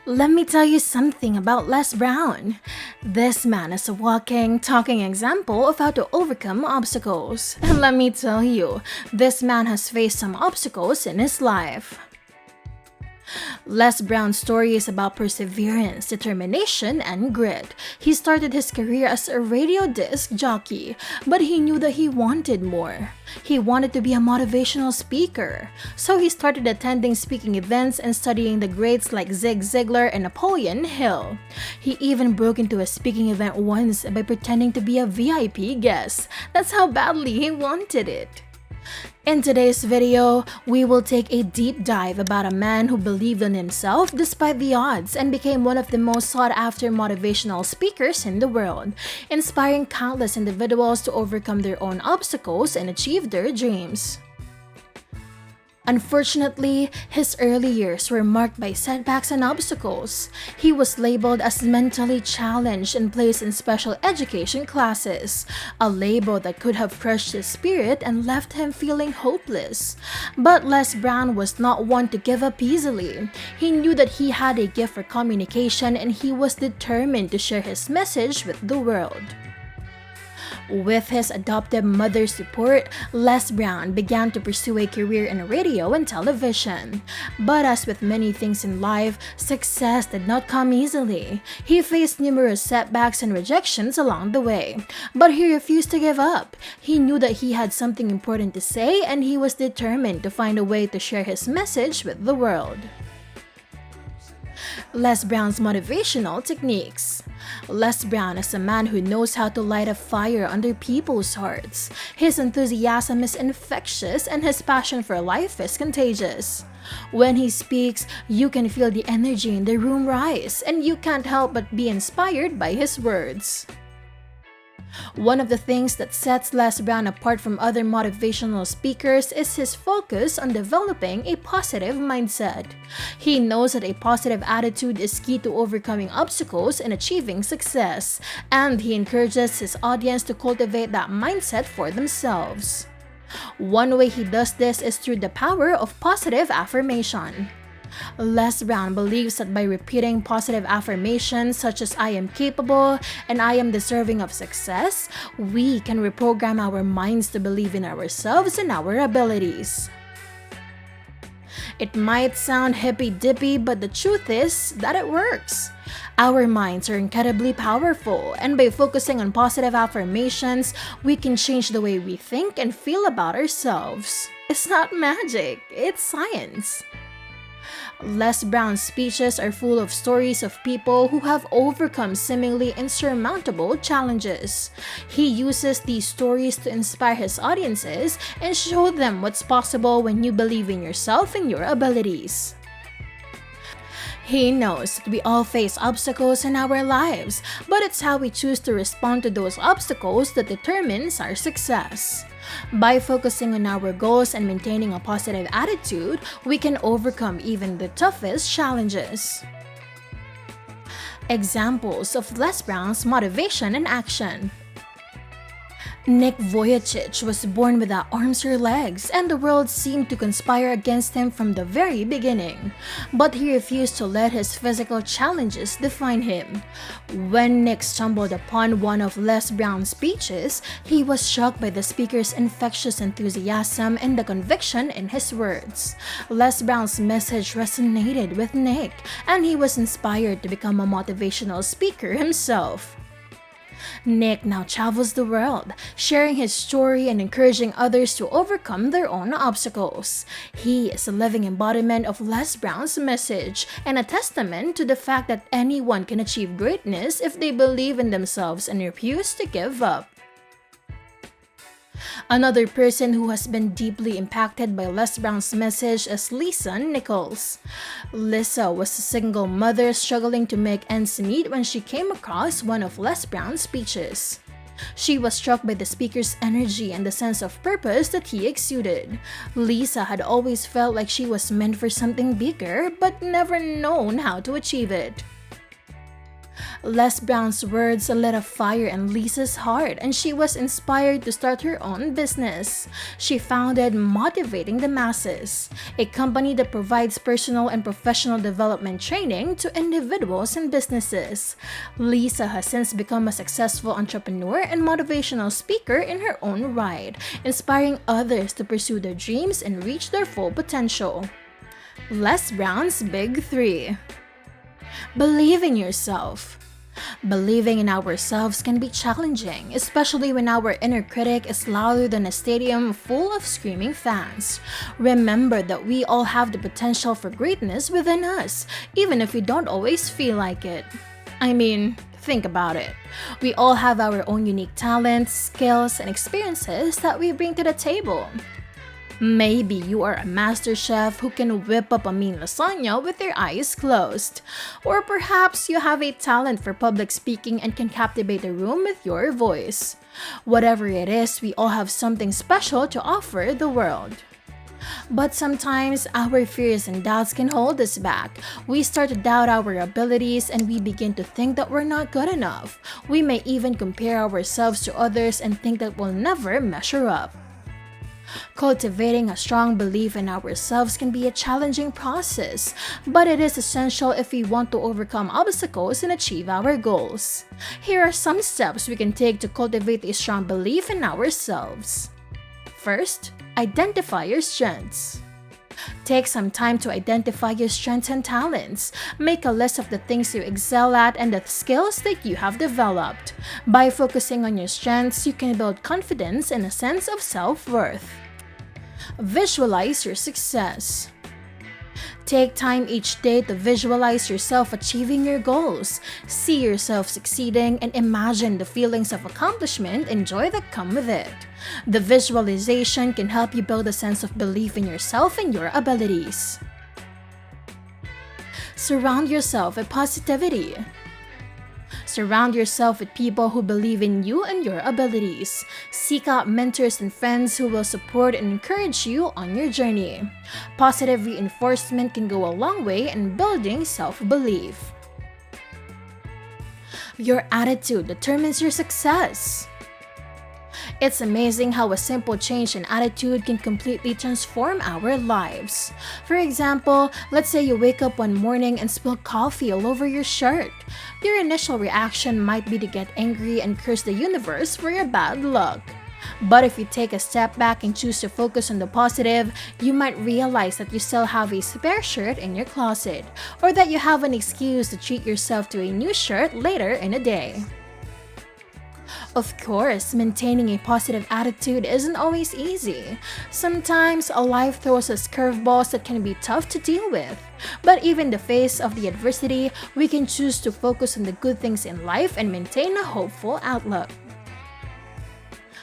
Let me tell you something about Les Brown. This man is a walking, talking example of how to overcome obstacles. And let me tell you, this man has faced some obstacles in his life. Les Brown's story is about perseverance, determination, and grit. He started his career as a radio disc jockey, but he knew that he wanted more. He wanted to be a motivational speaker, so he started attending speaking events and studying the greats like Zig Ziglar and Napoleon Hill. He even broke into a speaking event once by pretending to be a VIP guest. That's how badly he wanted it. In today's video, we will take a deep dive about a man who believed in himself despite the odds and became one of the most sought-after motivational speakers in the world, inspiring countless individuals to overcome their own obstacles and achieve their dreams. Unfortunately, his early years were marked by setbacks and obstacles. He was labeled as mentally challenged and placed in special education classes, a label that could have crushed his spirit and left him feeling hopeless. But Les Brown was not one to give up easily. He knew that he had a gift for communication and he was determined to share his message with the world. With his adoptive mother's support, Les Brown began to pursue a career in radio and television. But as with many things in life, success did not come easily. He faced numerous setbacks and rejections along the way. But he refused to give up. He knew that he had something important to say and he was determined to find a way to share his message with the world. Les Brown's motivational techniques. Les Brown is a man who knows how to light a fire under people's hearts. His enthusiasm is infectious and his passion for life is contagious. When he speaks, you can feel the energy in the room rise, and you can't help but be inspired by his words. One of the things that sets Les Brown apart from other motivational speakers is his focus on developing a positive mindset. He knows that a positive attitude is key to overcoming obstacles and achieving success, and he encourages his audience to cultivate that mindset for themselves. One way he does this is through the power of positive affirmation. Les Brown believes that by repeating positive affirmations such as "I am capable" and "I am deserving of success," we can reprogram our minds to believe in ourselves and our abilities. It might sound hippy-dippy, but the truth is that it works. Our minds are incredibly powerful, and by focusing on positive affirmations, we can change the way we think and feel about ourselves. It's not magic, it's science. Les Brown's speeches are full of stories of people who have overcome seemingly insurmountable challenges. He uses these stories to inspire his audiences and show them what's possible when you believe in yourself and your abilities. He knows that we all face obstacles in our lives, but it's how we choose to respond to those obstacles that determines our success. By focusing on our goals and maintaining a positive attitude, we can overcome even the toughest challenges. Examples of Les Brown's motivation and action. Nick Vujicic was born without arms or legs, and the world seemed to conspire against him from the very beginning. But he refused to let his physical challenges define him. When Nick stumbled upon one of Les Brown's speeches, he was shocked by the speaker's infectious enthusiasm and the conviction in his words. Les Brown's message resonated with Nick, and he was inspired to become a motivational speaker himself. Nick now travels the world, sharing his story and encouraging others to overcome their own obstacles. He is a living embodiment of Les Brown's message and a testament to the fact that anyone can achieve greatness if they believe in themselves and refuse to give up. Another person who has been deeply impacted by Les Brown's message is Lisa Nichols. Lisa was a single mother struggling to make ends meet when she came across one of Les Brown's speeches. She was struck by the speaker's energy and the sense of purpose that he exuded. Lisa had always felt like she was meant for something bigger, but never known how to achieve it. Les Brown's words lit a fire in Lisa's heart, and she was inspired to start her own business. She founded Motivating the Masses, a company that provides personal and professional development training to individuals and businesses. Lisa has since become a successful entrepreneur and motivational speaker in her own right, inspiring others to pursue their dreams and reach their full potential. Les Brown's Big Three. Believe in yourself. Believing in ourselves can be challenging, especially when our inner critic is louder than a stadium full of screaming fans. Remember that we all have the potential for greatness within us, even if we don't always feel like it. I mean, think about it. We all have our own unique talents, skills, and experiences that we bring to the table. Maybe you are a master chef who can whip up a mean lasagna with your eyes closed. Or perhaps you have a talent for public speaking and can captivate a room with your voice. Whatever it is, we all have something special to offer the world. But sometimes our fears and doubts can hold us back. We start to doubt our abilities and we begin to think that we're not good enough. We may even compare ourselves to others and think that we'll never measure up. Cultivating a strong belief in ourselves can be a challenging process, but it is essential if we want to overcome obstacles and achieve our goals. Here are some steps we can take to cultivate a strong belief in ourselves. First, identify your strengths. Take some time to identify your strengths and talents. Make a list of the things you excel at and the skills that you have developed. By focusing on your strengths, you can build confidence and a sense of self-worth. Visualize your success. Take time each day to visualize yourself achieving your goals. See yourself succeeding and imagine the feelings of accomplishment and joy that come with it. The visualization can help you build a sense of belief in yourself and your abilities. Surround yourself with positivity. Surround yourself with people who believe in you and your abilities. Seek out mentors and friends who will support and encourage you on your journey. Positive reinforcement can go a long way in building self-belief. Your attitude determines your success. It's amazing how a simple change in attitude can completely transform our lives. For example, let's say you wake up one morning and spill coffee all over your shirt. Your initial reaction might be to get angry and curse the universe for your bad luck. But if you take a step back and choose to focus on the positive, you might realize that you still have a spare shirt in your closet, or that you have an excuse to treat yourself to a new shirt later in the day. Of course, maintaining a positive attitude isn't always easy. Sometimes life throws us curveballs that can be tough to deal with. But even in the face of the adversity, we can choose to focus on the good things in life and maintain a hopeful outlook.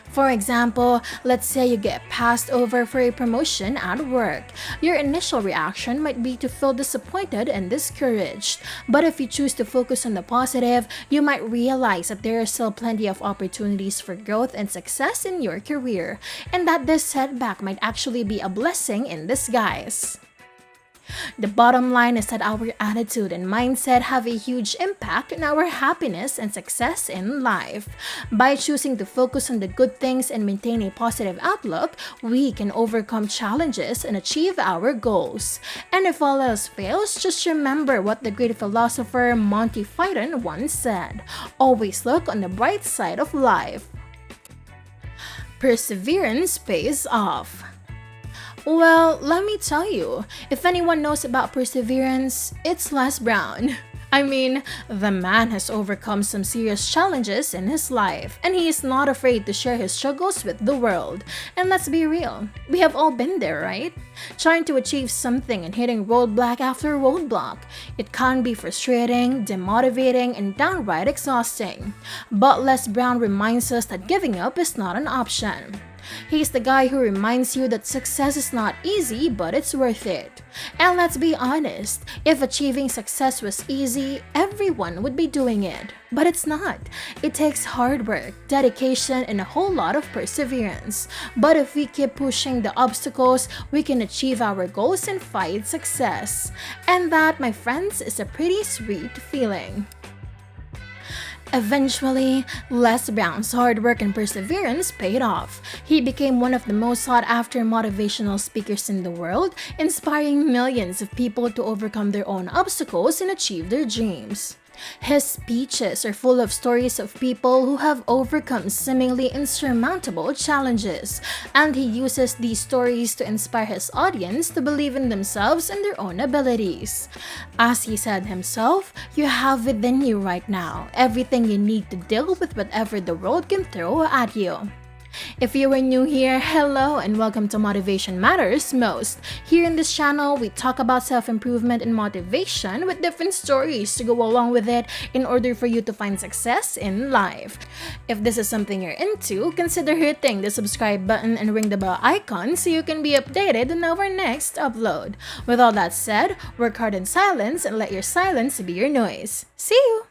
For example, let's say you get passed over for a promotion at work. Your initial reaction might be to feel disappointed and discouraged. But if you choose to focus on the positive, you might realize that there are still plenty of opportunities for growth and success in your career, and that this setback might actually be a blessing in disguise. The bottom line is that our attitude and mindset have a huge impact on our happiness and success in life. By choosing to focus on the good things and maintain a positive outlook, we can overcome challenges and achieve our goals. And if all else fails, just remember what the great philosopher Monty Python once said: always look on the bright side of life. Perseverance pays off. Well, let me tell you, if anyone knows about perseverance, it's Les Brown. I mean, the man has overcome some serious challenges in his life, and he is not afraid to share his struggles with the world. And let's be real, we have all been there, right? Trying to achieve something and hitting roadblock after roadblock. It can be frustrating, demotivating, and downright exhausting. But Les Brown reminds us that giving up is not an option. He's the guy who reminds you that success is not easy, but it's worth it. And let's be honest, if achieving success was easy, everyone would be doing it. But it's not. It takes hard work, dedication, and a whole lot of perseverance. But if we keep pushing the obstacles, we can achieve our goals and find success. And that, my friends, is a pretty sweet feeling. Eventually, Les Brown's hard work and perseverance paid off. He became one of the most sought-after motivational speakers in the world, inspiring millions of people to overcome their own obstacles and achieve their dreams. His speeches are full of stories of people who have overcome seemingly insurmountable challenges, and he uses these stories to inspire his audience to believe in themselves and their own abilities. As he said himself, you have within you right now everything you need to deal with whatever the world can throw at you. If you are new here, hello and welcome to Motivation Matters Most. Here in this channel, we talk about self-improvement and motivation with different stories to go along with it in order for you to find success in life. If this is something you're into, consider hitting the subscribe button and ring the bell icon so you can be updated on our next upload. With all that said, work hard in silence and let your silence be your noise. See you!